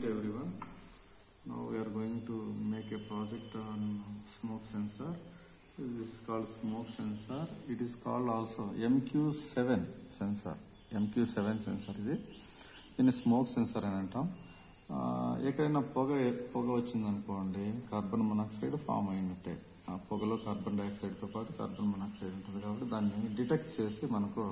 everyone. Now we are going to make a project on smoke sensor. This is called smoke sensor. It is called also MQ7 sensor. MQ7 sensor ఇది దీన్ని smoke sensor అని అంటాం. ఎక్కడైనా పొగ వచ్చిందనుకోండి, carbon monoxide form అయినట్టే. ఆ పొగలో carbon డైఆక్సైడ్తో పాటు కార్బన్ మొనాక్సైడ్ ఉంటుంది కాబట్టి దాన్ని డిటెక్ట్ చేసి మనకు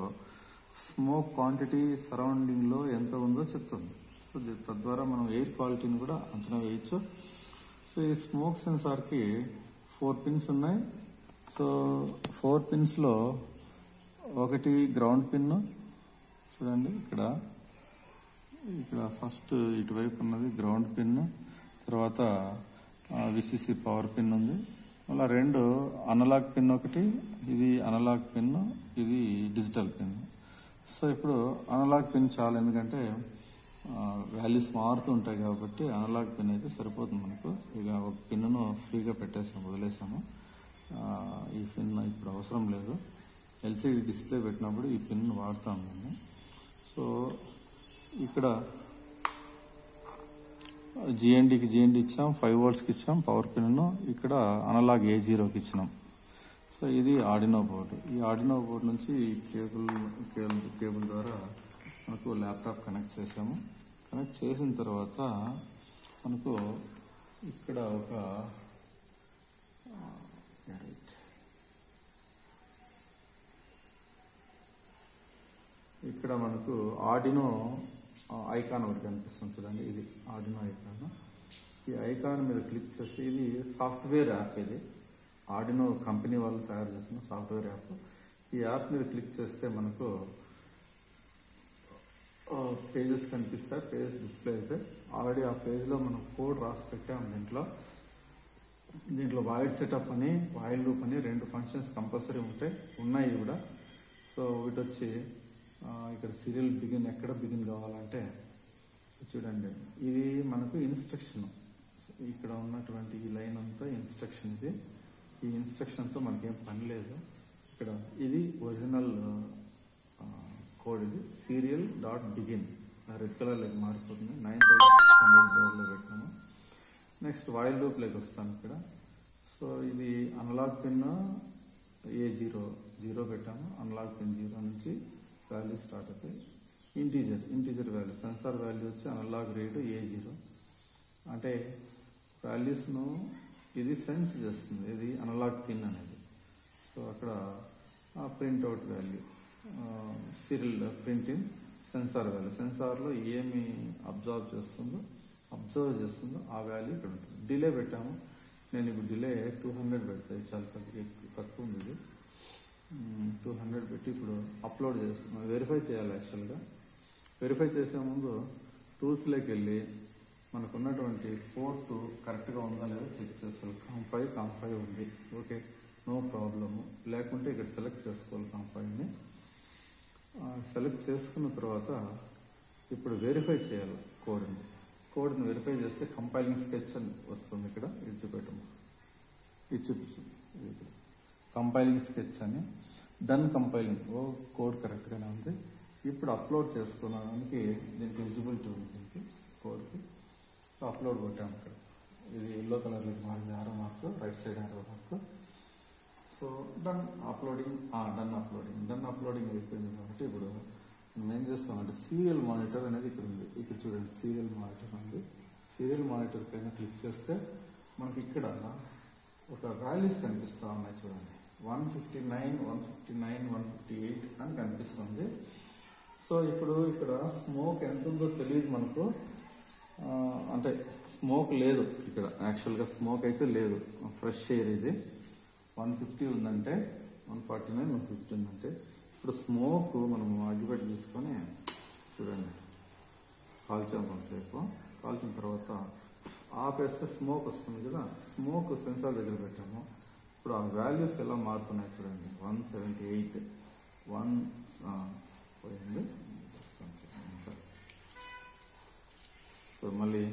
స్మోక్ క్వాంటిటీ సరౌండింగ్లో ఎంత ఉందో చెప్తుంది. సో తద్వారా మనం ఎయిర్ క్వాలిటీని కూడా అంచనా వేయచ్చు. సో ఈ స్మోక్ సెన్సార్కి 4 పిన్స్ ఉన్నాయి. సో 4 పిన్స్లో ఒకటి గ్రౌండ్ పిన్ చూడండి, ఇక్కడ ఫస్ట్ ఇటువైపు ఉన్నది గ్రౌండ్ పిన్, తర్వాత విసిసి పవర్ పిన్ ఉంది. అలా 2 అనలాగ్ పిన్, ఒకటి ఇది అనలాగ్ పిన్, ఇది డిజిటల్ పిన్. సో ఇప్పుడు అనలాగ్ పిన్ చాలు, ఎందుకంటే వాల్యూస్ మారుతూ ఉంటాయి కాబట్టి అనలాగ్ పిన్ అయితే సరిపోతుంది మనకు. ఇక ఒక పిన్ను ఫ్రీగా వదిలేసాము. ఈ పిన్ ఇప్పుడు అవసరం లేదు. ఎల్సిడి డిస్ప్లే పెట్టినప్పుడు ఈ పిన్ వాడతాం మేము. సో ఇక్కడ జిఎన్డికి జిఎన్డి ఇచ్చాం, 5 voltsకి ఇచ్చాం పవర్ పిన్ను. ఇక్కడ అనలాగ్ A0కి ఇచ్చినాం. సో ఇది ఆర్డినో బోర్డు. ఈ ఆర్డినో బోర్డు నుంచి కేబుల్ ద్వారా మనకు ల్యాప్టాప్ కనెక్ట్ చేసాము. కనెక్ట్ చేసిన తర్వాత మనకు ఇక్కడ మనకు ఆర్డినో ఐకాన్ ఒకటి కనిపిస్తుంది చూడండి, ఇది ఆర్డినో ఐకాన్. ఈ ఐకాన్ మీద క్లిక్ చేస్తే ఇది సాఫ్ట్వేర్ యాప్. ఇది ఆర్డినో కంపెనీ వాళ్ళు తయారు చేసిన సాఫ్ట్వేర్ యాప్. ఈ యాప్ మీద క్లిక్ చేస్తే మనకు పేజెస్ కనిపిస్తాయి. పేజెస్ డిస్ప్లే అయితే ఆల్రెడీ ఆ పేజ్లో మనం కోడ్ రాసి పెట్టాము. దీంట్లో వాయిడ్ సెటప్ అని, వాయిల్ లూప్ అని 2 ఫంక్షన్స్ కంపల్సరీ ఉన్నాయి కూడా. సో వీటి వచ్చి ఇక్కడ సీరియల్ బిగిన్, ఎక్కడ బిగిన్ కావాలంటే చూడండి, ఇది మనకు ఇన్స్ట్రక్షన్. ఇక్కడ ఉన్నటువంటి ఈ లైన్ అంతా ఇన్స్ట్రక్షన్. ఈ ఇన్స్ట్రక్షన్తో మనకేం పని లేదు. ఇక్కడ ఇది ఒరిజినల్ కోడ్. ఇది serial.begin రెడ్ కలర్లోకి మారిపోతుంది. 9600 బోర్డులో పెట్టాము. నెక్స్ట్ వాయిల్ లూప్లోకి వస్తాను ఇక్కడ. సో ఇది అనలాగ్ పిన్ A0 పెట్టాము. అనలాగ్ పిన్ 0 నుంచి వాల్యూ స్టార్ట్ అవుతాయి. ఇంటీజర్ వాల్యూ, సెన్సార్ వాల్యూ వచ్చి అనలాగ్ రీడ్ A0 అంటే వాల్యూస్ను ఇది సెన్స్ చేస్తుంది. ఇది అనలాగ్ పిన్ అనేది. సో అక్కడ print out value, serial print in sensor value. సెన్సార్లో ఏమి అబ్జర్వ్ చేస్తుందో ఆ వాల్యూ ఇక్కడ ఉంటుంది. డిలే పెట్టాము. నేను ఇప్పుడు డిలే 200 పెడతాయి, చాలా తక్కువ ఉంది. ఇది 200 పెట్టి ఇప్పుడు అప్లోడ్ చేస్తున్నాను. వెరిఫై చేయాలి. యాక్చువల్గా వెరిఫై చేసే ముందు టూల్స్లోకి వెళ్ళి మనకున్నటువంటి పోర్టు కరెక్ట్గా ఉందా లేదా చెక్ చేస్తాను. కామ్5 ఉంది, ఓకే, నో ప్రాబ్లము. లేకుంటే ఇక్కడ సెలెక్ట్ చేసుకోవాలి కామ్5ని. సెలెక్ట్ చేసుకున్న తర్వాత ఇప్పుడు వెరిఫై చేయాలి కోడ్ని వెరిఫై చేస్తే కంపైలింగ్ స్కెచ్ అని వస్తుంది. ఇక్కడ ఇది చూపిస్తుంది. కంపైలింగ్ స్కెచ్ అని డన్ కంపైలింగ్. కోడ్ కరెక్ట్గానే ఉంది. ఇప్పుడు అప్లోడ్ చేసుకోవడానికి దీనికి ఎలిజిబిలిటీ ఉంది. దీనికి కోడ్కి అప్లోడ్ కొట్టాము. ఇక్కడ ఇది ఎల్లో కలర్లోకి మారింది, ఆరో మార్క్, రైట్ సైడ్ ఆరో మార్క్. సో డన్ అప్లోడింగ్ అయిపోయింది కాబట్టి ఇప్పుడు మనం ఏం చేస్తామంటే సీరియల్ మానిటర్ అనేది ఇక్కడ ఉంది. ఇక్కడ చూడండి, సీరియల్ మానిటర్ ఉంది. సీరియల్ మానిటర్ పైన క్లిక్ చేస్తే మనకి ఇక్కడ ఒక వాల్యూస్ కనిపిస్తూ ఉన్నాయి చూడండి. 159, 158 అని కనిపిస్తుంది. సో ఇప్పుడు ఇక్కడ స్మోక్ ఎంత ఉందో తెలియదు మనకు. అంటే స్మోక్ లేదు ఇక్కడ. యాక్చువల్గా స్మోక్ అయితే లేదు, ఫ్రెష్ ఎయిర్. ఇది 150 ఉందంటే, 149, 150 ఉందంటే ఇప్పుడు స్మోక్ మనం అగ్గిపెట్టి తీసుకొని చూడండి కాల్చాము. కొంతసేపు కాల్చిన తర్వాత ఆపేస్తే స్మోక్ వస్తుంది కదా. స్మోక్ సెన్సార్ దగ్గర పెట్టాము. ఇప్పుడు ఆ వాల్యూస్ ఎలా మారుతున్నాయి చూడండి. 178 పోయింది. సో మళ్ళీ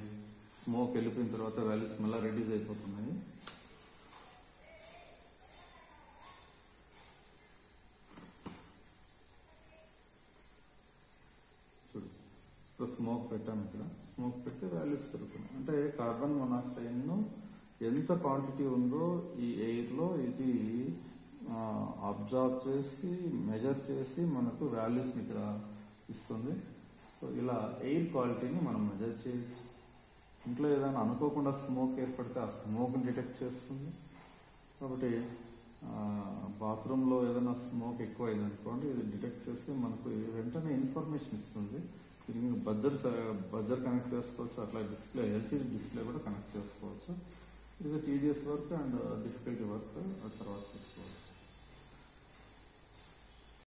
స్మోక్ వెళ్ళిపోయిన తర్వాత వాల్యూస్ మళ్ళీ రెడ్యూస్ అయిపోతున్నాయి. చూడు, స్మోక్ పెట్టాము ఇక్కడ. స్మోక్ పెడితే వాల్యూస్ పెరుగుతున్నాయి. అంటే కార్బన్ మొనాక్సైడ్ను ఎంత క్వాంటిటీ ఉందో ఈ ఎయిర్లో ఇది అబ్జర్వ్ చేసి మెజర్ చేసి మనకు వాల్యూస్ని ఇక్కడ ఇస్తుంది. సో ఇలా ఎయిర్ క్వాలిటీని మనం మెజర్ చేయొచ్చు. ఇంట్లో ఏదైనా అనుకోకుండా స్మోక్ ఏర్పడితే ఆ స్మోక్ని డిటెక్ట్ చేస్తుంది. కాబట్టి బాత్రూంలో ఏదైనా స్మోక్ ఎక్కువ అయింది అనుకోండి, ఇది డిటెక్ట్ చేసి మనకు వెంటనే ఇన్ఫర్మేషన్ ఇస్తుంది. దీనికి బజర్ కనెక్ట్ చేసుకోవచ్చు, అట్లా డిస్ప్లే ఎల్సీడీ డిస్ప్లే కూడా కనెక్ట్ చేసుకోవచ్చు. ఇది TDS work and difficulty work తర్వాత చేసుకోవచ్చు.